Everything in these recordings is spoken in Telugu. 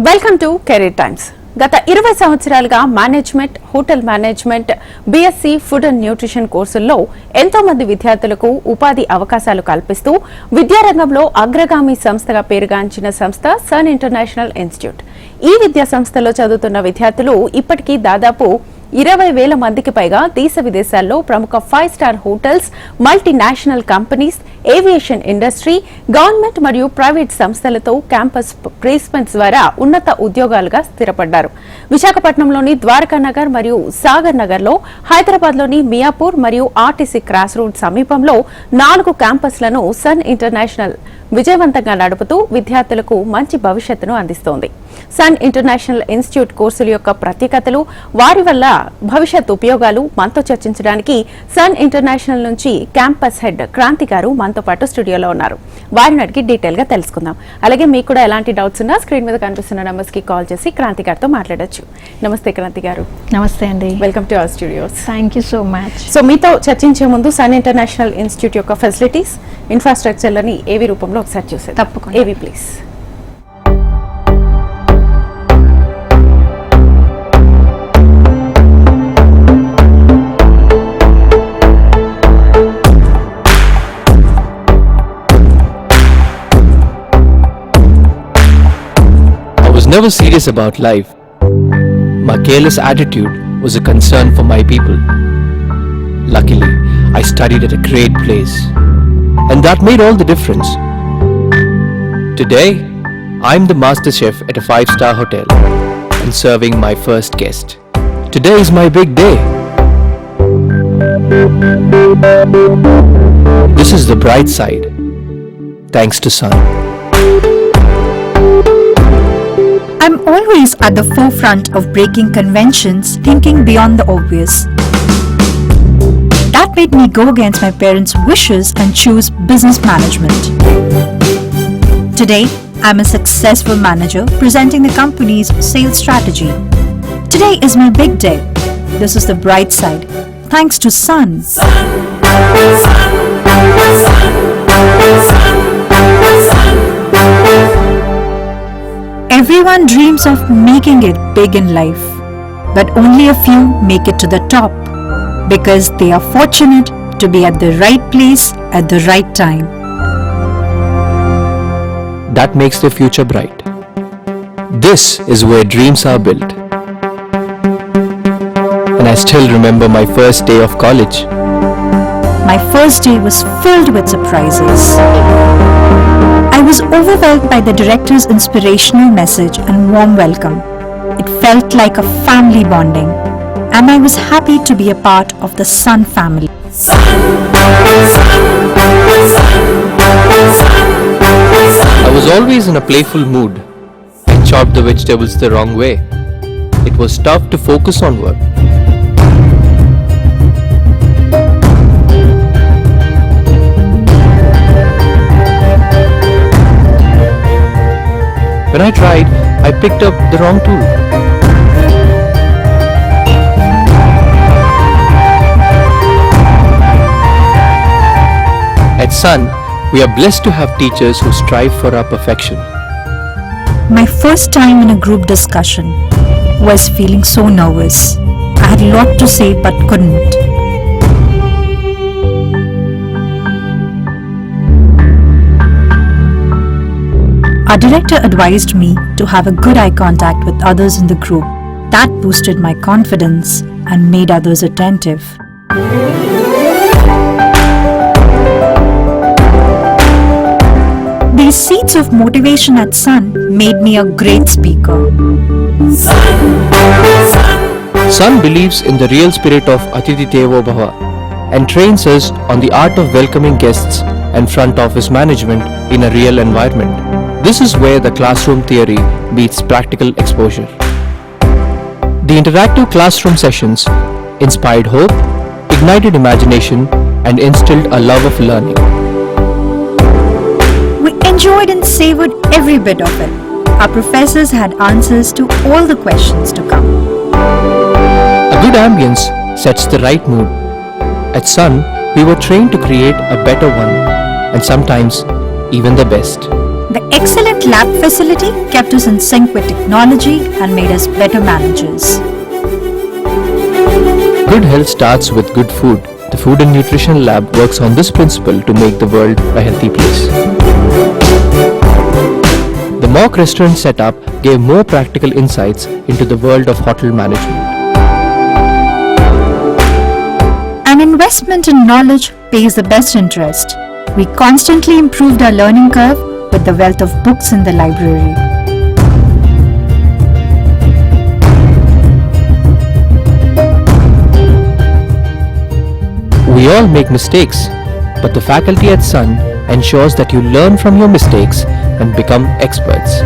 Welcome to career times. గత 20 సంవత్సరాలుగా management, hotel management, BSc food and nutrition కోర్సుల్లో ఎంతో మంది విద్యార్థులకు ఉపాధి అవకాశాలు కల్పిస్తూ విద్యారంగంలో అగ్రగామి సంస్థగా పేరుగాంచిన సంస్థ సన్ ఇంటర్నేషనల్ ఇన్స్టిట్యూట్. ఈ విద్యా సంస్థలో చదువుతున్న విద్యార్థులు ఇప్పటికీ దాదాపు 20,000 మందికి పైగా దేశ విదేశాల్లో ప్రముఖ 5 star hotels, multinational companies, aviation industry, government మరియు ప్రైవేట్ సంస్థలతో క్యాంపస్ ప్లేస్మెంట్స్ ద్వారా ఉన్నత ఉద్యోగాలుగా స్థిరపడ్డారు. విశాఖపట్నంలోని ద్వారకా నగర్ మరియు సాగర్ నగర్లో, హైదరాబాద్లోని మియాపూర్ మరియు ఆర్టీసీ క్రాస్ రోడ్ సమీపంలో 4 క్యాంపస్లను సన్ ఇంటర్నేషనల్ విజయవంతంగా నడుపుతూ విద్యార్థులకు మంచి భవిష్యత్తును అందిస్తోంది. సన్ ఇంటర్నేషనల్ ఇన్స్టిట్యూట్ కోర్సుల యొక్క ప్రత్యేకతలు, వారి వల్ల భవిష్యత్ ఉపయోగాలు మనతో చర్చించడానికి సన్ ఇంటర్నేషనల్ నుంచి క్యాంపస్ హెడ్ క్రాంతి గారు మనతో పాటు స్టూడియోలో ఉన్నారు. వారిని అడిగి డీటెయిల్ గా తెలుసుకుందాం. అలాగే మీకు కూడా ఎలాంటి డౌట్స్ ఉన్నా స్క్రీన్ మీద కనిపిస్తున్న నంబర్స్ కి కాల్ చేసి క్రాంతి గారితో మాట్లాడొచ్చు. నమస్తే క్రాంతి గారు. నమస్తే అండి. Welcome to our studios. Thank you so much. So మీతో చర్చించే ముందు సన్ ఇంటర్నేషనల్ ఇన్స్టిట్యూట్ యొక్క ఫెసిలిటీస్, ఇన్ఫ్రాస్ట్రక్చర్లని ఏవి రూపంలో ఒకసారి చూసేది. తప్పకుండా. ఏవి please. Never serious about life. My careless attitude was a concern for my people. Luckily, I studied at a great place, and that made all the difference. Today, I'm the master chef at a 5-star hotel and serving my first guest. Today is my big day. This is the bright side, thanks to Sun. I'm always at the forefront of breaking conventions, thinking beyond the obvious. That made me go against my parents' wishes and choose business management. Today, I'm a successful manager presenting the company's sales strategy. Today is my big day. This is the bright side, thanks to Sun. Everyone dreams of making it big in life, but only a few make it to the top because they are fortunate to be at the right place at the right time. That makes their future bright. This is where dreams are built. And I still remember my first day of college. My first day was filled with surprises. I was overwhelmed by the director's inspirational message and warm welcome. It felt like a family bonding, and I was happy to be a part of the Sun family. I was always in a playful mood. I chopped the vegetables the wrong way. It was tough to focus on work. When I tried, I picked up the wrong tool. At Sun, we are blessed to have teachers who strive for our perfection. My first time in a group discussion was feeling so nervous. I had a lot to say but couldn't. Our director advised me to have a good eye contact with others in the group. That boosted my confidence and made others attentive. These seeds of motivation at Sun made me a great speaker. Sun believes in the real spirit of Atithi Devo Bhava and trains us on the art of welcoming guests and front office management in a real environment. This is where the classroom theory meets practical exposure. The interactive classroom sessions inspired hope, ignited imagination, and instilled a love of learning. We enjoyed and savored every bit of it. Our professors had answers to all the questions to come. A good ambience sets the right mood. At Sun, we were trained to create a better one, and sometimes even the best. The excellent lab facility kept us in sync with technology and made us better managers. Good health starts with good food. The Food and Nutrition Lab works on this principle to make the world a healthy place. The mock restaurant setup gave more practical insights into the world of hotel management. An investment in knowledge pays the best interest. We constantly improved our learning curve with the wealth of books in the library. We all make mistakes, but the faculty at Sun ensures that you learn from your mistakes and become experts.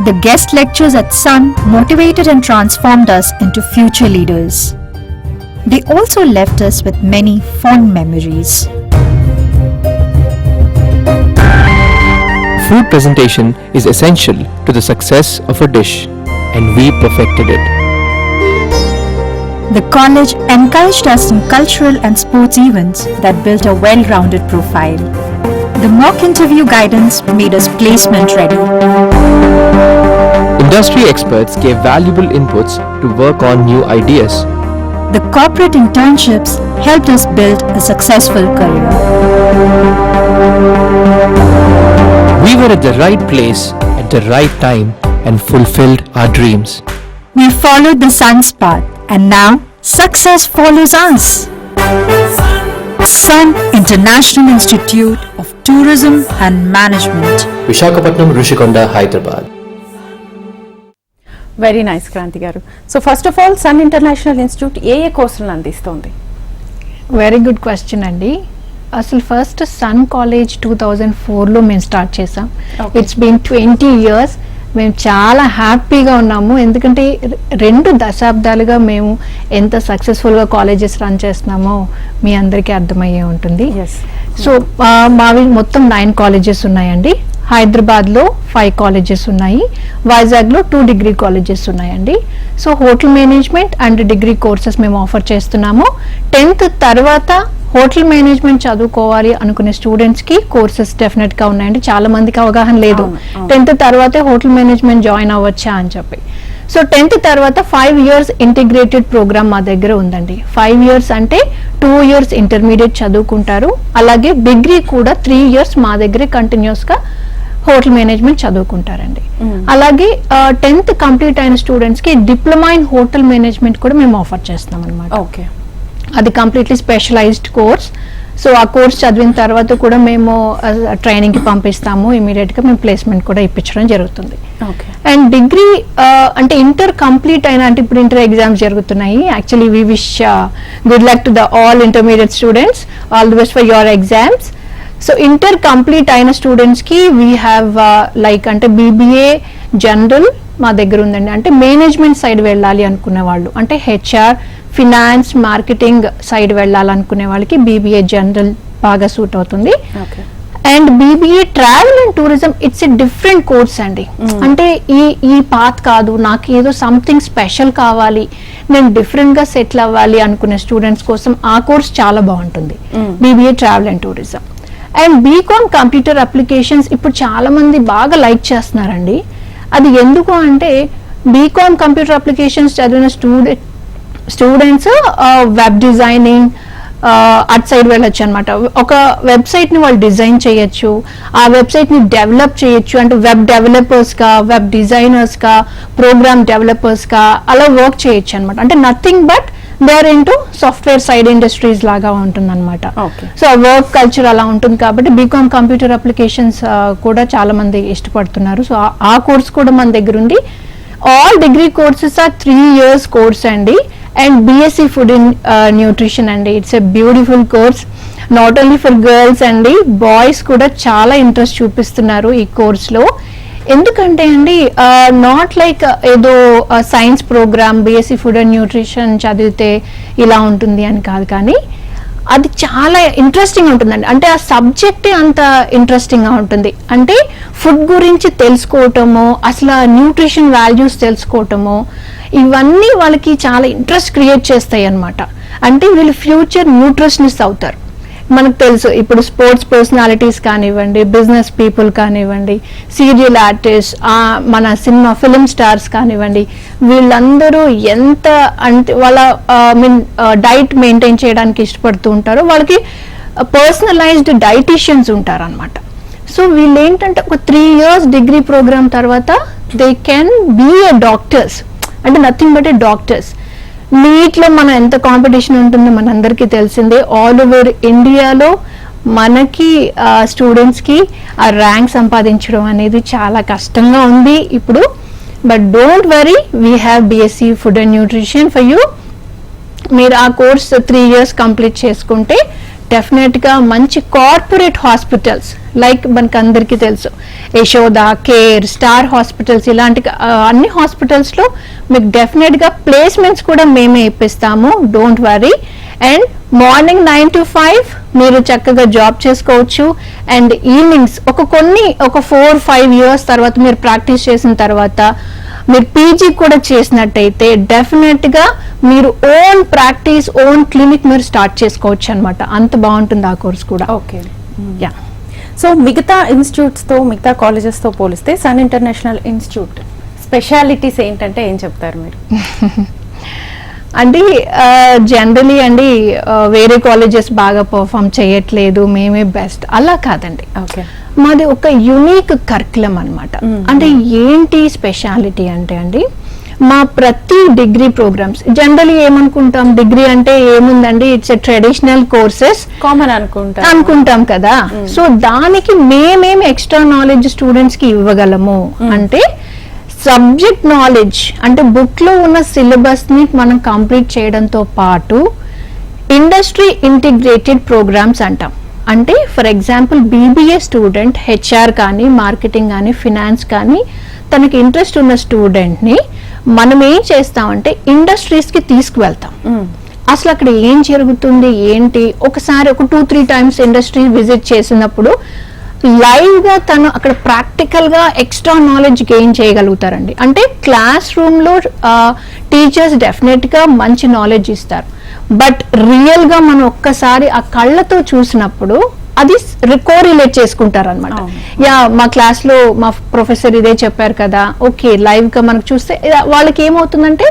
The guest lectures at Sun motivated and transformed us into future leaders. They also left us with many fond memories. Food presentation is essential to the success of a dish, and we perfected it. The college encouraged us in cultural and sports events that built a well-rounded profile. The mock interview guidance made us placement ready. Industry experts gave valuable inputs to work on new ideas. The corporate internships helped us build a successful career. We were at the right place at the right time and fulfilled our dreams. We followed the sun's path, and now success follows us. Sun International Institute of Tourism and Management. Visakhapatnam, Rishikonda, Hyderabad. Very nice Kranti garu. So first of all Sun International Institute ఏ కోర్సులను అందిస్తోంది? వెరీ గుడ్ క్వశ్చన్ అండి. అసలు ఫస్ట్ సన్ కాలేజ్ 2004లో మేము స్టార్ట్ చేసాం. It's been 20 years. మేము చాలా హ్యాపీగా ఉన్నాము, ఎందుకంటే 2 దశాబ్దాలుగా మేము ఎంత సక్సెస్ఫుల్గా కాలేజెస్ రన్ చేస్తున్నామో మీ అందరికీ అర్థమయ్యే ఉంటుంది. సో మావి మొత్తం 9 కాలేజెస్ ఉన్నాయండి. హైదరాబాద్లో 5 కాలేజెస్ ఉన్నాయి, వైజాగ్లో 2 డిగ్రీ కాలేజెస్ ఉన్నాయండి. So hotel management and degree courses మేము ఆఫర్ చేస్తున్నాము. 10th తర్వాత హోటల్ మేనేజ్మెంట్ చదువుకోవాలి అనుకునే స్టూడెంట్స్కి కోర్సెస్ డెఫినెట్గా ఉన్నాయండి. చాలా మందికి అవగాహన లేదు 10th తర్వాతే హోటల్ మేనేజ్మెంట్ జాయిన్ అవ్వచ్చా అని చెప్పి. సో 10th తర్వాత 5 years ఇంటిగ్రేటెడ్ ప్రోగ్రామ్ మా దగ్గర ఉందండి. 5 years అంటే 2 years ఇంటర్మీడియట్ చదువుకుంటారు, అలాగే డిగ్రీ కూడా 3 years మా దగ్గర కంటిన్యూస్గా హోటల్ మేనేజ్మెంట్ చదువుకుంటారండి. అలాగే 10th కంప్లీట్ అయిన స్టూడెంట్స్ కి డిప్లొమా ఇన్ హోటల్ మేనేజ్మెంట్ కూడా మేము ఆఫర్ చేస్తాం అనమాట. అది కంప్లీట్లీ స్పెషలైజ్డ్ కోర్స్. సో ఆ కోర్స్ చదివిన తర్వాత కూడా మేము ట్రైనింగ్ కి పంపిస్తాము, ఇమీడియట్ గా మేము ప్లేస్మెంట్ కూడా ఇప్పించడం జరుగుతుంది. అండ్ డిగ్రీ అంటే ఇంటర్ కంప్లీట్ అయిన, అంటే ఇప్పుడు ఇంటర్ ఎగ్జామ్స్ జరుగుతున్నాయి. Actually we wish good luck to the all intermediate students, all the best for your exams. So inter complete అయిన స్టూడెంట్స్ కి వీ హ్యావ్ లైక్ అంటే BBA జనరల్ మా దగ్గర ఉందండి. అంటే మేనేజ్మెంట్ సైడ్ వెళ్ళాలి అనుకునే వాళ్ళు, అంటే HR, ఫినాన్స్, మార్కెటింగ్ సైడ్ వెళ్ళాలనుకునే వాళ్ళకి BBA జనరల్ బాగా సూట్ అవుతుంది. And BBA travel and tourism it's a different course అండి. అంటే ఈ పాత్ కాదు, నాకు ఏదో సంథింగ్ స్పెషల్ కావాలి, నేను డిఫరెంట్ గా సెటిల్ అవ్వాలి అనుకునే స్టూడెంట్స్ కోసం ఆ కోర్స్ చాలా బాగుంటుంది, BBA travel and tourism. And BCom computer applications ఇప్పుడు చాలా మంది బాగా లైక్ చేస్తున్నారండి. అది ఎందుకు అంటే BCom కంప్యూటర్ అప్లికేషన్స్ చదివిన students web designing at side వెళ్ళొచ్చు అనమాట. ఒక వెబ్సైట్ ని వాళ్ళు డిజైన్ చేయొచ్చు, ఆ వెబ్సైట్ ని డెవలప్ చేయొచ్చు. అంటే వెబ్ డెవలపర్స్ గా, వెబ్ డిజైనర్స్ గా, ప్రోగ్రామ్ డెవలపర్స్ గా అలా వర్క్ చేయొచ్చు అనమాట. అంటే nothing but they are into software side industries లాగా ఉంటుంది అనమాట. సో ఆ వర్క్ కల్చర్ అలా ఉంటుంది కాబట్టి BCom కంప్యూటర్ అప్లికేషన్స్ కూడా చాలా మంది ఇష్టపడుతున్నారు. సో ఆ కోర్స్ కూడా మన దగ్గర ఉంది. All degree courses are 3 years course అండి. And BSc food in nutrition అండి, it's a beautiful course. Not only for girls అండి, బాయ్స్ కూడా చాలా ఇంట్రెస్ట్ చూపిస్తున్నారు ఈ కోర్స్లో. ఎందుకంటే అండి నాట్ లైక్ ఏదో science program BSc food and nutrition చదివితే ఇలా ఉంటుంది అని కాదు, కానీ అది చాలా ఇంట్రెస్టింగ్ ఉంటుందండి. అంటే ఆ సబ్జెక్టే అంత ఇంట్రెస్టింగ్గా ఉంటుంది. అంటే ఫుడ్ గురించి తెలుసుకోవటము, అసలు న్యూట్రిషన్ వాల్యూస్ తెలుసుకోవటము, ఇవన్నీ వాళ్ళకి చాలా ఇంట్రెస్ట్ క్రియేట్ చేస్తాయి అన్నమాట. అంటే వీళ్ళు ఫ్యూచర్ న్యూట్రిషనిస్ట్ అవుతారు. మనకు తెలుసు ఇప్పుడు స్పోర్ట్స్ పర్సనాలిటీస్ కానివ్వండి, బిజినెస్ పీపుల్ కానివ్వండి, సీరియల్ ఆర్టిస్ట్, మన సినిమా ఫిలిం స్టార్స్ కానివ్వండి, వీళ్ళందరూ ఎంత అంటే వాళ్ళ డైట్ మెయింటైన్ చేయడానికి ఇష్టపడుతూ ఉంటారో వాళ్ళకి పర్సనలైజ్డ్ డైటీషియన్స్ ఉంటారు అనమాట. సో వీళ్ళు ఏంటంటే ఒక 3 years డిగ్రీ ప్రోగ్రామ్ తర్వాత they can be a doctors, అంటే నథింగ్ బట్ ఏ డాక్టర్స్. నీట్లో మనం ఎంత కాంపిటీషన్ ఉంటుందో మనందరికీ తెలిసిందే. ఆల్ ఓవర్ ఇండియాలో మనకి స్టూడెంట్స్కి ఆ ర్యాంక్ సంపాదించడం అనేది చాలా కష్టంగా ఉంది ఇప్పుడు. But don't worry, we have BSc food and nutrition for you. మీరు ఆ కోర్స్ 3 years కంప్లీట్ చేసుకుంటే డెఫినెట్గా మంచి కార్పొరేట్ హాస్పిటల్స్ లైక్ మనకు అందరికీ తెలుసు యశోద, కేర్, స్టార్ హాస్పిటల్స్, ఇలాంటి అన్ని హాస్పిటల్స్లో మీకు డెఫినెట్గా ప్లేస్మెంట్స్ కూడా మేమే ఇప్పిస్తాము. Don't worry. And morning 9 to 5 మీరు చక్కగా జాబ్ చేసుకోవచ్చు. అండ్ ఈవినింగ్స్ ఒక 4-5 years తర్వాత మీరు ప్రాక్టీస్ చేసిన తర్వాత మీరు పీజీ కూడా చేసినట్టయితే డెఫినెట్గా మీరు ఓన్ ప్రాక్టీస్, ఓన్ క్లినిక్ మీరు స్టార్ట్ చేసుకోవచ్చు అనమాట. అంత బాగుంటుంది ఆ కోర్స్ కూడా. Okay, yeah. సో మిగతా ఇన్స్టిట్యూట్స్తో, మిగతా కాలేజెస్తో పోలిస్తే సన్ ఇంటర్నేషనల్ ఇన్స్టిట్యూట్ స్పెషాలిటీస్ ఏంటంటే ఏం చెప్తారు మీరు? అంటే జనరలీ అండి వేరే కాలేజెస్ బాగా పర్ఫామ్ చేయట్లేదు, మేమే బెస్ట్, అలా కాదండి. ఓకే, మాది ఒక యునిక్ కరికులం అనమాట. అంటే ఏంటి స్పెషాలిటీ అంటే అండి, మా ప్రతి డిగ్రీ ప్రోగ్రామ్స్ జనరలీ ఏమనుకుంటాం, డిగ్రీ అంటే ఏముందండి, it's a traditional courses common అనుకుంటాం కదా. సో దానికి మేమేం ఎక్స్ట్రా నాలెడ్జ్ స్టూడెంట్స్ కి ఇవ్వగలము అంటే సబ్జెక్ట్ నాలెడ్జ్, అంటే బుక్ లో ఉన్న సిలబస్ ని మనం కంప్లీట్ చేయడంతో పాటు ఇండస్ట్రీ ఇంటిగ్రేటెడ్ ప్రోగ్రామ్స్ అంటాం. అంటే for example BBA student HR కానీ, మార్కెటింగ్ కానీ, ఫినాన్స్ కానీ తనకి ఇంట్రెస్ట్ ఉన్న స్టూడెంట్ని మనం ఏం చేస్తామంటే ఇండస్ట్రీస్కి తీసుకువెళ్తాం. అసలు అక్కడ ఏం జరుగుతుంది ఏంటి, ఒకసారి ఒక 2-3 times ఇండస్ట్రీ విజిట్ చేసినప్పుడు లైవ్గా తను అక్కడ ప్రాక్టికల్గా ఎక్స్ట్రా నాలెడ్జ్ గెయిన్ చేయగలుగుతారండి. అంటే క్లాస్ రూమ్లో టీచర్స్ డెఫినెట్గా మంచి నాలెడ్జ్ ఇస్తారు, బట్ రియల్గా మనం ఒక్కసారి ఆ కళ్ళతో చూసినప్పుడు అది రికోరిలేట్ చేసుకుంటారు అనమాట. యా, మా క్లాస్లో మా ప్రొఫెసర్ ఇదే చెప్పారు కదా, ఓకే లైవ్గా మనకు చూస్తే వాళ్ళకి ఏమవుతుందంటే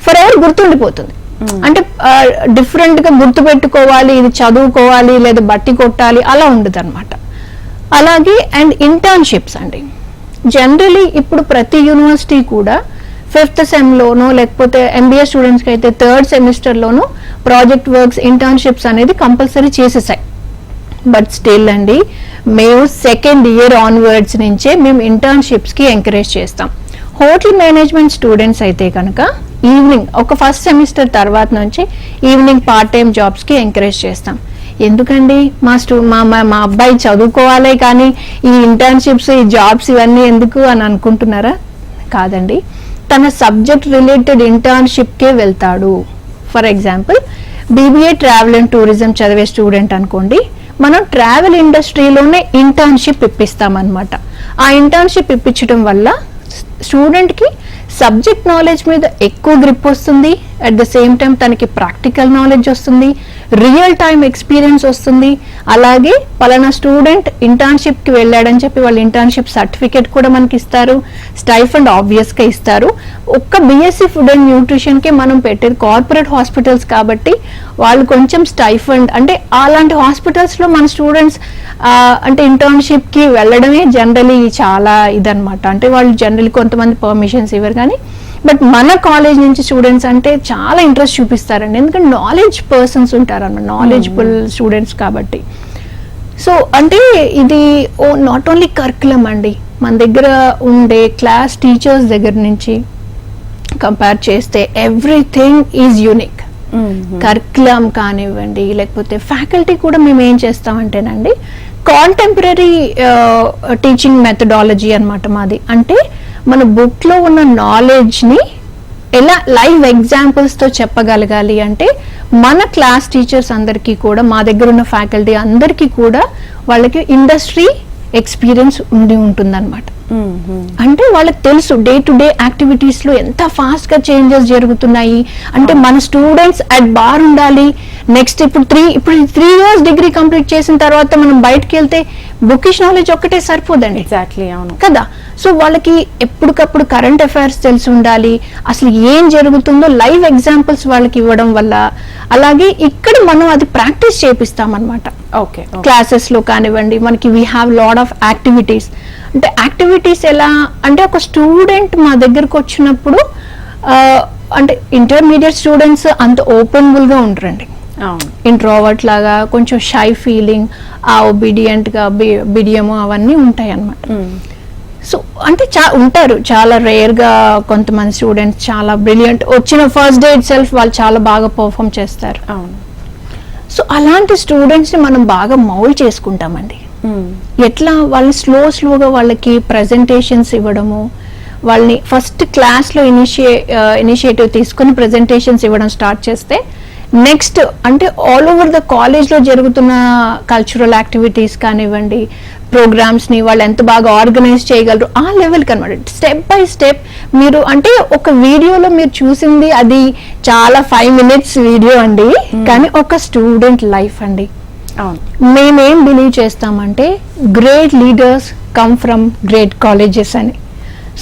ఫర్ ఎవర్ గుర్తుండిపోతుంది. అంటే డిఫరెంట్గా గుర్తుపెట్టుకోవాలి, ఇది చదువుకోవాలి లేదా బట్టి కొట్టాలి అలా ఉండదు అనమాట. అలాగే అండ్ ఇంటర్న్షిప్స్ అండి, జనరలీ ఇప్పుడు ప్రతి యూనివర్సిటీ కూడా 5th సెమ్లోనో లేకపోతే ఎంబీఏ స్టూడెంట్స్కి అయితే 3rd సెమిస్టర్లోనూ ప్రాజెక్ట్ వర్క్స్, ఇంటర్న్షిప్స్ అనేది కంపల్సరీ చేసేసాయి. బట్ స్టిల్ అండి మేము 2nd year ఆన్వర్డ్స్ నుంచే మేము ఇంటర్న్షిప్స్కి ఎంకరేజ్ చేస్తాం. హోటల్ మేనేజ్మెంట్ స్టూడెంట్స్ అయితే కనుక ఈవినింగ్ ఒక 1st సెమిస్టర్ తర్వాత నుంచి ఈవినింగ్ పార్ట్ టైం జాబ్స్కి ఎంకరేజ్ చేస్తాం. ఎందుకండి మా అబ్బాయి చదువుకోవాలే కానీ ఈ ఇంటర్న్షిప్స్, ఈ జాబ్స్ ఇవన్నీ ఎందుకు అని అనుకుంటున్నారా? కాదండి, తన సబ్జెక్ట్ రిలేటెడ్ ఇంటర్న్షిప్కే వెళ్తాడు. For example BBA travel and tourism చదివే స్టూడెంట్ అనుకోండి, మనం ట్రావెల్ ఇండస్ట్రీలోనే ఇంటర్న్షిప్ ఇప్పిస్తామన్నమాట. ఆ ఇంటర్న్షిప్ ఇప్పించడం వల్ల స్టూడెంట్కి సబ్జెక్ట్ నాలెడ్జ్ మీద ఎక్కువ గ్రిప్ వస్తుంది, అట్ ద సేమ్ టైం తనకి ప్రాక్టికల్ నాలెడ్జ్ వస్తుంది, రియల్ టైం ఎక్స్పీరియన్స్ వస్తుంది. అలాగే పలానా స్టూడెంట్ ఇంటర్న్షిప్కి వెళ్ళాడని చెప్పి వాళ్ళు ఇంటర్న్షిప్ సర్టిఫికేట్ కూడా మనకి ఇస్తారు, స్టైఫండ్ ఆబ్వియస్గా ఇస్తారు. ఒక్క బీఎస్సీ ఫుడ్ అండ్ న్యూట్రిషన్కి మనం పెట్టేది కార్పొరేట్ హాస్పిటల్స్ కాబట్టి వాళ్ళు కొంచెం స్టైఫండ్, అంటే అలాంటి హాస్పిటల్స్లో మన స్టూడెంట్స్ అంటే ఇంటర్న్షిప్కి వెళ్ళడమే జనరలీ చాలా ఇదనమాట. అంటే వాళ్ళు జనరలీ కొంతమంది పర్మిషన్స్ ఇవ్వరు కానీ, బట్ మన కాలేజ్ నుంచి స్టూడెంట్స్ అంటే చాలా ఇంట్రెస్ట్ చూపిస్తారండి, ఎందుకంటే నాలెడ్జ్ పర్సన్స్ ఉంటారన్నమాట, నాలెడ్జ్ఫుల్ స్టూడెంట్స్ కాబట్టి. సో అంటే ఇది నాట్ ఓన్లీ కరికులం అండి, మన దగ్గర ఉండే క్లాస్ టీచర్స్ దగ్గర నుంచి కంపేర్ చేస్తే ఎవ్రీథింగ్ ఈజ్ యూనిక్. కరికులం కానివ్వండి లేకపోతే ఫ్యాకల్టీ కూడా మేము ఏం చేస్తామంటేనండి కాంటెంపరీ టీచింగ్ మెథడాలజీ అన్నమాట మాది. అంటే మన బుక్ లో ఉన్న నాలెడ్జ్ ని ఎలా లైవ్ ఎగ్జాంపుల్స్ తో చెప్పగలగాలి అంటే మన క్లాస్ టీచర్స్ అందరికీ కూడా, మా దగ్గర ఉన్న ఫ్యాకల్టీ అందరికీ కూడా వాళ్ళకి ఇండస్ట్రీ ఎక్స్పీరియన్స్ ఉంటుందన్నమాట. అంటే వాళ్ళకి తెలుసు డే టు డే యాక్టివిటీస్ లో ఎంత ఫాస్ట్ గా చేంజెస్ జరుగుతున్నాయి. అంటే మన స్టూడెంట్స్ అట్ బార్ ఉండాలి. నెక్స్ట్ ఇప్పుడు 3 years డిగ్రీ కంప్లీట్ చేసిన తర్వాత మనం బయటకు వెళ్తే బుకిష్ నాలెడ్జ్ ఒక్కటే సరిపోదండి. ఎగ్జాక్ట్లీ, అవును కదా. సో వాళ్ళకి ఎప్పటికప్పుడు కరెంట్ అఫైర్స్ తెలిసి ఉండాలి, అసలు ఏం జరుగుతుందో లైవ్ ఎగ్జాంపుల్స్ వాళ్ళకి ఇవ్వడం వల్ల, అలాగే ఇక్కడ మనం అది ప్రాక్టీస్ చేపిస్తామన్నమాట. ఓకే, క్లాసెస్ లో కానివ్వండి, మనకి we have lot of activities. అంటే యాక్టివిటీస్ ఎలా అంటే, ఒక స్టూడెంట్ మా దగ్గరకు వచ్చినప్పుడు అంటే ఇంటర్మీడియట్ స్టూడెంట్స్ అంత ఓపెనబుల్ గా ఉంటారండి. ఇంట్రోవర్ట్ లాగా కొంచెం షై ఫీలింగ్, ఆ ఒబీడియంట్ గా బిడియము అవన్నీ ఉంటాయి అన్నమాట. సో అంటే ఉంటారు చాలా రేర్ గా కొంతమంది స్టూడెంట్స్ చాలా బ్రిలియంట్, వచ్చిన ఫస్ట్ డే ఇట్ సెల్ఫ్ వాళ్ళు చాలా బాగా పర్ఫామ్ చేస్తారు. సో అలాంటి స్టూడెంట్స్ ని మనం బాగా మౌల్డ్ చేసుకుంటామండి. ఎట్లా వాళ్ళని స్లోగా వాళ్ళకి ప్రెజెంటేషన్స్ ఇవ్వడము, వాళ్ళని ఫస్ట్ క్లాస్ లో ఇనిషియేటివ్ తీసుకుని ప్రెజెంటేషన్స్ ఇవ్వడం స్టార్ట్ చేస్తే, నెక్స్ట్ అంటే ఆల్ ఓవర్ ద కాలేజ్ లో జరుగుతున్న కల్చరల్ యాక్టివిటీస్ కానివ్వండి, ప్రోగ్రామ్స్ ని వాళ్ళు ఎంత బాగా ఆర్గనైజ్ చేయగలరు ఆ లెవెల్ కనమాట. స్టెప్ బై స్టెప్ మీరు అంటే ఒక వీడియోలో మీరు చూసింది అది చాలా 5 minutes వీడియో అండి, కానీ ఒక స్టూడెంట్ లైఫ్ అండి. మేమేం బిలీవ్ చేస్తామంటే great leaders come from great colleges అని.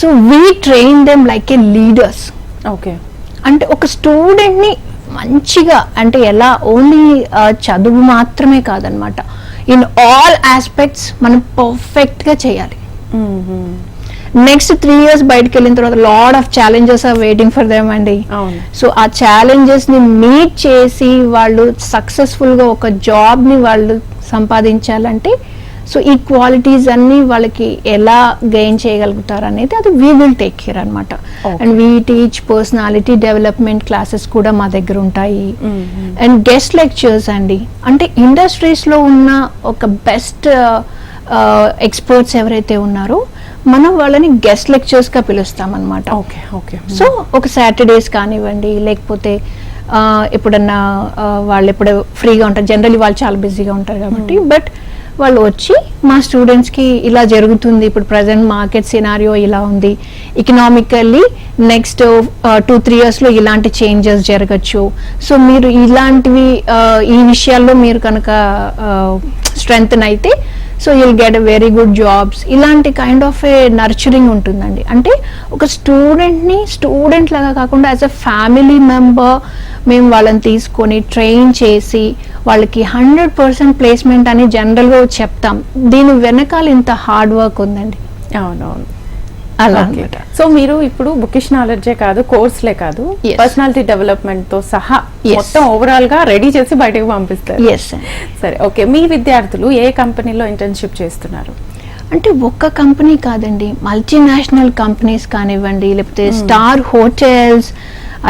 So we train them like a leaders. Okay, అంటే ఒక స్టూడెంట్ ని మంచిగా అంటే ఎలా ఓన్లీ చదువు మాత్రమే కాదనమాట, ఇన్ ఆల్ ఆస్పెక్ట్స్ మనం పర్ఫెక్ట్ గా చేయాలి. నెక్స్ట్ 3 years బయటకు వెళ్ళిన తర్వాత lot of challenges are waiting for them అండి. సో ఆ ఛాలెంజెస్ ని మీట్ చేసి వాళ్ళు సక్సెస్ఫుల్ గా ఒక జాబ్ ని వాళ్ళు సంపాదించాలంటే, సో ఈ క్వాలిటీస్ అన్ని వాళ్ళకి ఎలా గెయిన్ చేయగలుగుతారు అనేది అది వీ విల్ టేక్ కేర్ అనమాట. And we teach personality development classes కూడా మా దగ్గర ఉంటాయి. అండ్ గెస్ట్ లెక్చర్స్ అండి, అంటే ఇండస్ట్రీస్ లో ఉన్న ఒక బెస్ట్ ఎక్స్పర్ట్స్ ఎవరైతే ఉన్నారో మనం వాళ్ళని గెస్ట్ లెక్చర్స్ గా పిలుస్తాం అనమాట. సో ఒక సాటర్డేస్ కానివ్వండి, లేకపోతే ఎప్పుడన్నా వాళ్ళు ఎప్పుడు ఫ్రీగా ఉంటారు, జనరల్లీ వాళ్ళు చాలా బిజీగా ఉంటారు కాబట్టి, బట్ వాళ్ళు వచ్చి మా స్టూడెంట్స్కి ఇలా జరుగుతుంది, ఇప్పుడు ప్రజెంట్ మార్కెట్ సినారియో ఇలా ఉంది, ఎకనామికల్లీ నెక్స్ట్ 2-3 yearsలో ఇలాంటి చేంజెస్ జరగచ్చు, సో మీరు ఇలాంటివి ఈ విషయాల్లో మీరు కనుక స్ట్రెంగ్త్ అయితే so you'll get a very good jobs, ఇలాంటి కైండ్ ఆఫ్ ఏ నర్చరింగ్ ఉంటుందండి. అంటే ఒక స్టూడెంట్ని స్టూడెంట్ లాగా కాకుండా యాజ్ అ ఫ్యామిలీ మెంబర్ మేము వాళ్ళని తీసుకొని ట్రైన్ చేసి వాళ్ళకి 100% ప్లేస్మెంట్ అని జనరల్గా చెప్తాం. దీని వెనకాల ఇంత హార్డ్ వర్క్ ఉందండి. అవునవును, అలా. సో మీరు ఇప్పుడు బుకిష్ నాలెడ్జే కాదు, కోర్స్లే కాదు, పర్సనాలిటీ డెవలప్మెంట్ తో సహా మొత్తం ఓవరాల్ గా రెడీ చేసి బయటకు పంపిస్తారు. సరే, ఓకే. మీ విద్యార్థులు ఏ కంపెనీలో ఇంటర్న్షిప్ చేస్తున్నారు? అంటే ఒక్క కంపెనీ కాదండి, మల్టీనేషనల్ కంపెనీస్ కానివ్వండి, లేకపోతే స్టార్ హోటల్స్,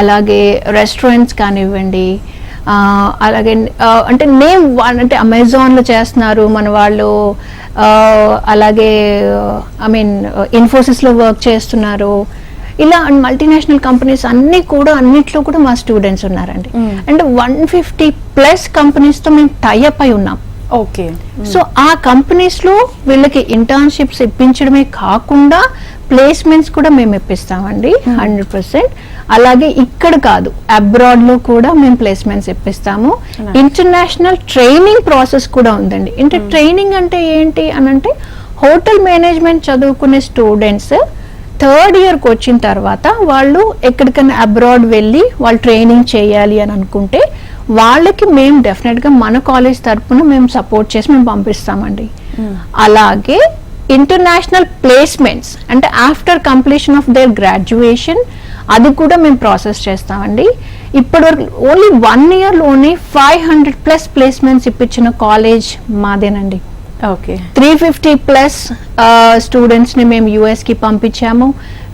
అలాగే రెస్టారెంట్స్ కానివ్వండి, అలాగే అంటే నేమ్ అంటే అమెజాన్లో చేస్తున్నారు మన వాళ్ళు, అలాగే ఐ మీన్ ఇన్ఫోసిస్లో వర్క్ చేస్తున్నారు, ఇలా మల్టీనేషనల్ కంపెనీస్ అన్నిట్లో కూడా మా స్టూడెంట్స్ ఉన్నారండి. అంటే 150+ కంపెనీస్తో మేము టైఅప్ అయి ఉన్నాం. ఓకే. సో ఆ కంపెనీస్ లో వీళ్ళకి ఇంటర్న్షిప్స్ ఇప్పించడమే కాకుండా ప్లేస్మెంట్స్ కూడా మేము ఇప్పిస్తామండి 100%. అలాగే ఇక్కడ కాదు, అబ్రాడ్ లో కూడా మేము ప్లేస్మెంట్స్ ఇప్పిస్తాము. ఇంటర్నేషనల్ ట్రైనింగ్ ప్రాసెస్ కూడా ఉందండి. ట్రైనింగ్ అంటే ఏంటి అని అంటే, హోటల్ మేనేజ్మెంట్ చదువుకునే స్టూడెంట్స్ 3rd yearకి వచ్చిన తర్వాత వాళ్ళు ఎక్కడికైనా అబ్రాడ్ వెళ్ళి వాళ్ళు ట్రైనింగ్ చేయాలి అని అనుకుంటే వాళ్ళకి మేము డెఫినెట్గా మన కాలేజ్ తరఫున మేము సపోర్ట్ చేసి మేము పంపిస్తామండి. అలాగే ఇంటర్నేషనల్ ప్లేస్మెంట్స్ అంటే after completion of their graduation అది కూడా మేము ప్రాసెస్ చేస్తామండి. ఇప్పటివరకు ఓన్లీ 1 yearలోనే 500+ ప్లేస్మెంట్స్ ఇప్పించిన కాలేజ్ మాదేనండి. ఓకే. 350+ స్టూడెంట్స్ని మేము యుఎస్కి పంపించాము.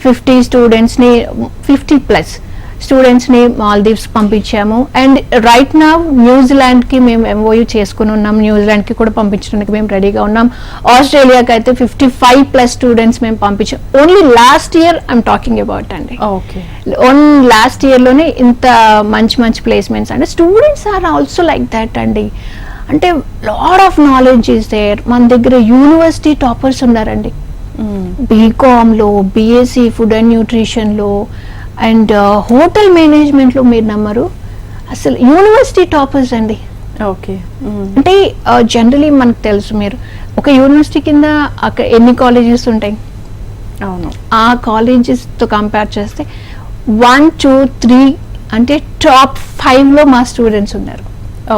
50 స్టూడెంట్స్ని 50+ స్టూడెంట్స్ని మాల్దీవ్స్ పంపించాము. అండ్ రైట్ నా న్యూజిలాండ్కి మేము MOU చేసుకుని ఉన్నాం, న్యూజిలాండ్కి కూడా పంపించడానికి మేము రెడీగా ఉన్నాం. ఆస్ట్రేలియాకి అయితే 55+ స్టూడెంట్స్ మేము పంపించాం. Only last year I'm talking about అండి. ఓకే, ఓన్లీ లాస్ట్ ఇయర్లోనే ఇంత మంచి ప్లేస్మెంట్స్ అండి. Students are also like that అండి. అంటే lot of knowledge is there. మన దగ్గర యూనివర్సిటీ టాపర్స్ ఉన్నారండి, బీకామ్లో, BSc ఫుడ్ అండ్ న్యూట్రిషన్లో అండ్ హోటల్ మేనేజ్మెంట్లో. మీరు నమ్మరు, అసలు యూనివర్సిటీ టాపర్స్ అండి. ఓకే, అంటే జనరలీ మనకు తెలుసు, మీరు ఒక యూనివర్సిటీ కింద అక్కడ ఎన్ని కాలేజెస్ ఉంటాయి, అవును, ఆ కాలేజెస్తో కంపేర్ చేస్తే 1, 2, 3 అంటే టాప్ 5లో మా స్టూడెంట్స్ ఉన్నారు.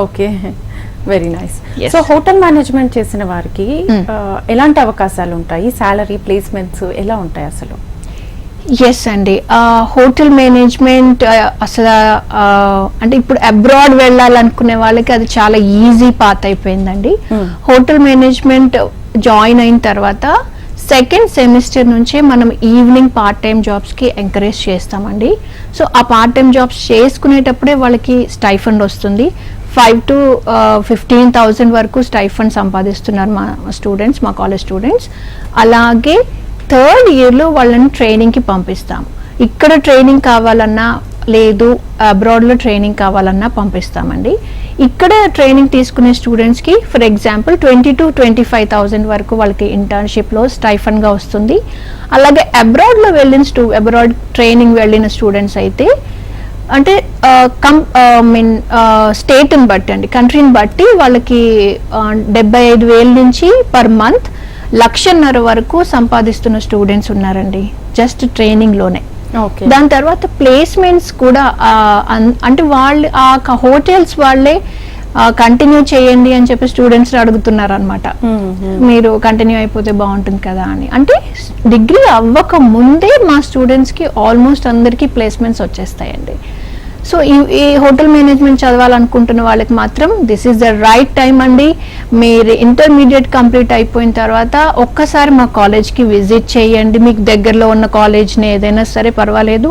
Okay, very nice. Yes. So hotel management చేసిన వారికి ఎలాంటి అవకాశాలు ఉంటాయి? సాలరీ, ప్లేస్మెంట్స్ ఎలా ఉంటాయి అసలు? ఎస్ అండి, హోటల్ మేనేజ్మెంట్ అసలు అంటే ఇప్పుడు అబ్రాడ్ వెళ్ళాలనుకునే వాళ్ళకి అది చాలా ఈజీ పాత్ అయిపోయిందండి. హోటల్ మేనేజ్మెంట్ జాయిన్ అయిన తర్వాత సెకండ్ సెమిస్టర్ నుంచే మనం ఈవినింగ్ పార్ట్ టైం జాబ్స్కి ఎంకరేజ్ చేస్తామండి. సో ఆ పార్ట్ టైం జాబ్స్ చేసుకునేటప్పుడే వాళ్ళకి స్టైఫండ్ వస్తుంది. 5,000 to 15,000 వరకు స్టైఫండ్ సంపాదిస్తున్నారు మా స్టూడెంట్స్, మా కాలేజ్ స్టూడెంట్స్. అలాగే థర్డ్ ఇయర్లో వాళ్ళని ట్రైనింగ్కి పంపిస్తాం. ఇక్కడ ట్రైనింగ్ కావాలన్నా లేదు, అబ్రాడ్లో ట్రైనింగ్ కావాలన్నా పంపిస్తామండి. ఇక్కడ ట్రైనింగ్ తీసుకునే స్టూడెంట్స్కి ఫర్ ఎగ్జాంపుల్ 20,000 to 25,000 వరకు వాళ్ళకి ఇంటర్న్షిప్లో స్టైఫండ్గా వస్తుంది. అలాగే అబ్రాడ్లో అబ్రాడ్ ట్రైనింగ్ వెళ్ళిన స్టూడెంట్స్ అయితే అంటే స్టేట్ని బట్టి అండి, కంట్రీని బట్టి వాళ్ళకి 75,000 నుంచి పర్ మంత్ 1,50,000 వరకు సంపాదిస్తున్న స్టూడెంట్స్ ఉన్నారండి జస్ట్ ట్రైనింగ్లోనే. దాని తర్వాత ప్లేస్మెంట్స్ కూడా అంటే వాళ్ళు ఆ హోటల్స్ వాళ్ళే కంటిన్యూ చేయండి అని చెప్పి స్టూడెంట్స్ అడుగుతున్నారు అనమాట. మీరు కంటిన్యూ అయిపోతే బాగుంటుంది కదా అని. అంటే డిగ్రీ అవ్వక ముందే మా స్టూడెంట్స్కి ఆల్మోస్ట్ అందరికీ ప్లేస్మెంట్స్ వచ్చేస్తాయండి. సో ఈ హోటల్ మేనేజ్మెంట్ చదవాలనుకుంటున్న వాళ్ళకి మాత్రం this is the right time అండి. మీరు ఇంటర్మీడియట్ కంప్లీట్ అయిపోయిన తర్వాత ఒక్కసారి మా కాలేజ్కి విజిట్ చేయండి. మీకు దగ్గరలో ఉన్న కాలేజ్ని ఏదైనా సరే పర్వాలేదు.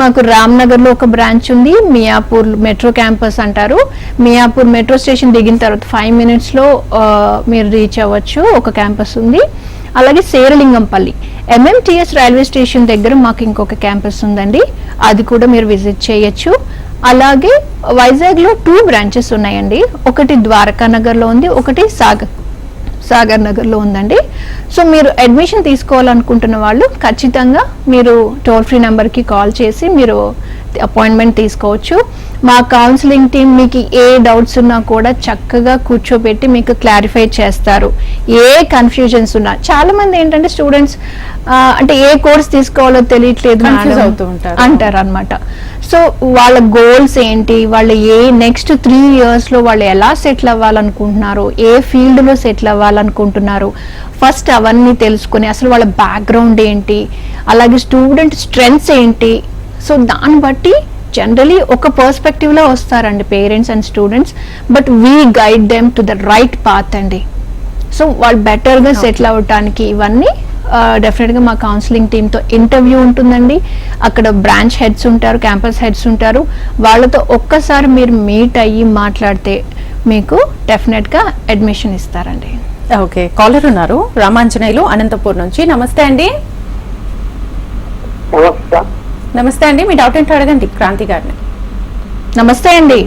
మాకు రామ్నగర్లో ఒక బ్రాంచ్ ఉంది, మియాపూర్ మెట్రో క్యాంపస్ అంటారు. మియాపూర్ మెట్రో స్టేషన్ దిగిన తర్వాత 5 minutesలో మీరు రీచ్ అవ్వచ్చు, ఒక క్యాంపస్ ఉంది. అలాగే శేరలింగంపల్లి MMTS రైల్వే స్టేషన్ దగ్గర మాకు ఇంకొక క్యాంపస్ ఉందండి, అది కూడా మీరు విజిట్ చేయొచ్చు. అలాగే వైజాగ్లో 2 బ్రాంచెస్ ఉన్నాయండి, ఒకటి ద్వారకా నగర్లో ఉంది, ఒకటి సాగర్ నగర్లో ఉందండి. సో మీరు అడ్మిషన్ తీసుకోవాలనుకుంటున్న వాళ్ళు ఖచ్చితంగా మీరు టోల్ ఫ్రీ నెంబర్కి కాల్ చేసి మీరు అపాయింట్మెంట్ తీసుకోవచ్చు. మా కౌన్సిలింగ్ టీం మీకు ఏ డౌట్స్ ఉన్నా కూడా చక్కగా కూర్చోబెట్టి మీకు క్లారిఫై చేస్తారు. ఏ కన్ఫ్యూజన్స్ ఉన్నా, చాలా మంది ఏంటంటే స్టూడెంట్స్ అంటే ఏ కోర్స్ తీసుకోవాలో తెలియట్లేదు అంటారు అనమాట. సో వాళ్ళ గోల్స్ ఏంటి, వాళ్ళు నెక్స్ట్ 3 yearsలో వాళ్ళు ఎలా సెటిల్ అవ్వాలనుకుంటున్నారు, ఏ ఫీల్డ్లో సెటిల్ అవ్వాలనుకుంటున్నారు, ఫస్ట్ అవన్నీ తెలుసుకుని అసలు వాళ్ళ బ్యాక్గ్రౌండ్ ఏంటి, అలాగే స్టూడెంట్ స్ట్రెంగ్త్స్ ఏంటి, సో దాన్ని బట్టి జనరలీ ఒక పర్స్పెక్టివ్లో వస్తారండి parents and students. But we guide them to the right path అండి. సో వాళ్ళు బెటర్గా సెటిల్ అవ్వటానికి ఇవన్నీ డెఫినెట్గా మా కౌన్సిలింగ్ టీంతో ఇంటర్వ్యూ ఉంటుందండి. అక్కడ బ్రాంచ్ హెడ్స్ ఉంటారు, క్యాంపస్ హెడ్స్ ఉంటారు, వాళ్ళతో ఒక్కసారి మీరు మీట్ అయ్యి మాట్లాడితే మీకు డెఫినెట్గా అడ్మిషన్ ఇస్తారండి. ఓకే, కాలర్ ఉన్నారు రామాంజనేయులు అనంతపూర్ నుంచి. నమస్తే అండి. నమస్తే అండి, మీ డౌట్ ఏంటో అడగండి క్రాంతి గారిని. నమస్తే అండి.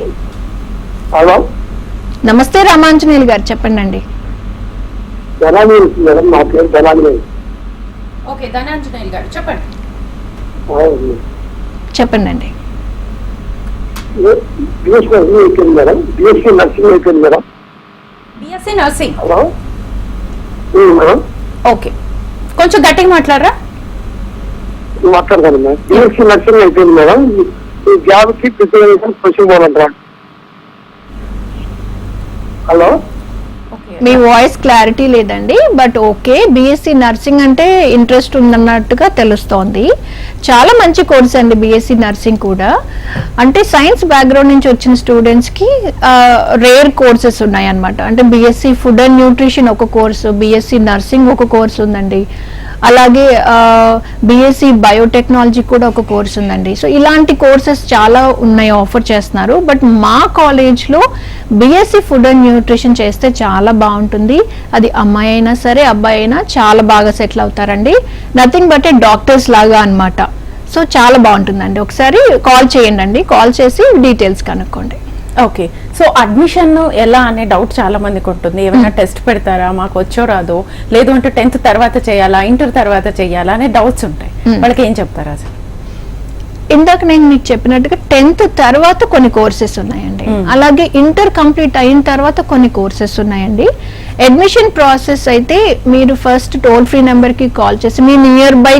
నమస్తే రామాంజనేయులు గారు, చెప్పండి అండి. ఓకే, ధనాంజనేయులు గారు చెప్పండి. చెప్పండి అండి. BSc nursing. ఓకే, కొంచెం గట్టిగా మాట్లాడరా. మాట్లాడతాను మేడం. BSc నర్సింగ్ అయిపోయింది మేడం. ఈ జాబ్ కి ప్రిపరేషన్ కోచింగ్ పోవాలంటారా? హలో, మీ వాయిస్ క్లారిటీ లేదండి, బట్ ఓకే. BSc నర్సింగ్ అంటే ఇంట్రెస్ట్ ఉందన్నట్టుగా తెలుస్తోంది. చాలా మంచి కోర్స్ అండి BSc నర్సింగ్ కూడా. అంటే సైన్స్ బ్యాక్గ్రౌండ్ నుంచి వచ్చిన స్టూడెంట్స్కి రేర్ కోర్సెస్ ఉన్నాయన్నమాట. అంటే BSc ఫుడ్ అండ్ న్యూట్రిషన్ ఒక కోర్సు, BSc నర్సింగ్ ఒక కోర్సు ఉందండి. అలాగే బిఎస్సి బయోటెక్నాలజీ కూడా ఒక కోర్స్ ఉందండి. సో ఇలాంటి కోర్సెస్ చాలా ఉన్నాయి, ఆఫర్ చేస్తున్నారు. బట్ మా కాలేజ్లో బిఎస్సి ఫుడ్ అండ్ న్యూట్రిషన్ చేస్తే చాలా బాగుంటుంది. అది అమ్మాయి అయినా సరే అబ్బాయి అయినా చాలా బాగా సెటిల్ అవుతారండి. నథింగ్ బట్ ఏ డాక్టర్స్ లాగా అన్నమాట. సో చాలా బాగుంటుందండి. ఒకసారి కాల్ చేయండి, కాల్ చేసి డీటెయిల్స్ కనుక్కోండి. ఓకే, సో అడ్మిషన్ ఎలా అనే డౌట్ చాలా మందికి ఉంటుంది. ఏమైనా టెస్ట్ పెడతారా, మాకు వచ్చో రాదో, లేదు అంటే 10th తర్వాత చేయాలా, ఇంటర్ తర్వాత చేయాలా అనే డౌట్స్ ఉంటాయి. వాళ్ళకి ఏం చెప్తారా అసలు? ఇందాక నేను మీకు చెప్పినట్టుగా 10th తర్వాత కొన్ని కోర్సెస్ ఉన్నాయండి. అలాగే ఇంటర్ కంప్లీట్ అయిన తర్వాత కొన్ని కోర్సెస్ ఉన్నాయండి. అడ్మిషన్ ప్రాసెస్ అయితే మీరు ఫస్ట్ టోల్ ఫ్రీ నెంబర్కి కాల్ చేసి మీ నియర్ బై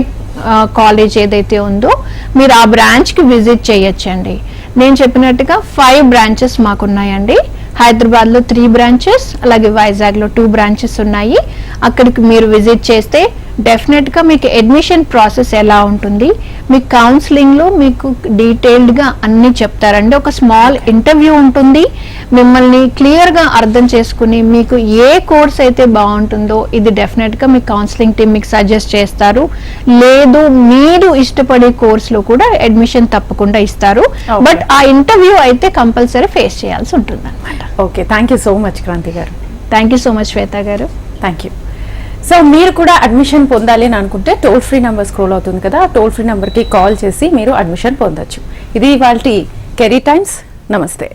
కాలేజ్ ఏదైతే ఉందో మీరు ఆ బ్రాంచ్కి విజిట్ చేయొచ్చండి. నేను చెప్పినట్టుగా 5 బ్రాంచెస్ మాకున్నాయండి. హైదరాబాద్లో 3 బ్రాంచెస్, అలాగే వైజాగ్లో 2 బ్రాంచెస్ ఉన్నాయి. అక్కడికి మీరు విజిట్ చేస్తే డెఫినెట్గా మీకు అడ్మిషన్ ప్రాసెస్ ఎలా ఉంటుంది, మీకు కౌన్సిలింగ్లో మీకు డీటెయిల్డ్గా అన్నీ చెప్తారండి. ఒక స్మాల్ ఇంటర్వ్యూ ఉంటుంది. మిమ్మల్ని క్లియర్గా అర్థం చేసుకుని మీకు ఏ కోర్స్ అయితే బాగుంటుందో ఇది డెఫినెట్గా మీ కౌన్సిలింగ్ టీమ్ మీకు సజెస్ట్ చేస్తారు. లేదు మీరు ఇష్టపడే కోర్సులో కూడా అడ్మిషన్ తప్పకుండా ఇస్తారు. బట్ ఆ ఇంటర్వ్యూ అయితే కంపల్సరీ ఫేస్ చేయాల్సి ఉంటుంది అనమాట. Okay, thank you so much Kranti గారు. Thank you so much Shweta గారు. Thank you. సో మీరు కూడా అడ్మిషన్ పొందాలి అని అనుకుంటే టోల్ ఫ్రీ నెంబర్ స్క్రోల్ అవుతుంది కదా, టోల్ ఫ్రీ నెంబర్కి కాల్ చేసి మీరు అడ్మిషన్ పొందొచ్చు. ఇది ఇవాల్టి కెరీర్ టైమ్స్. నమస్తే.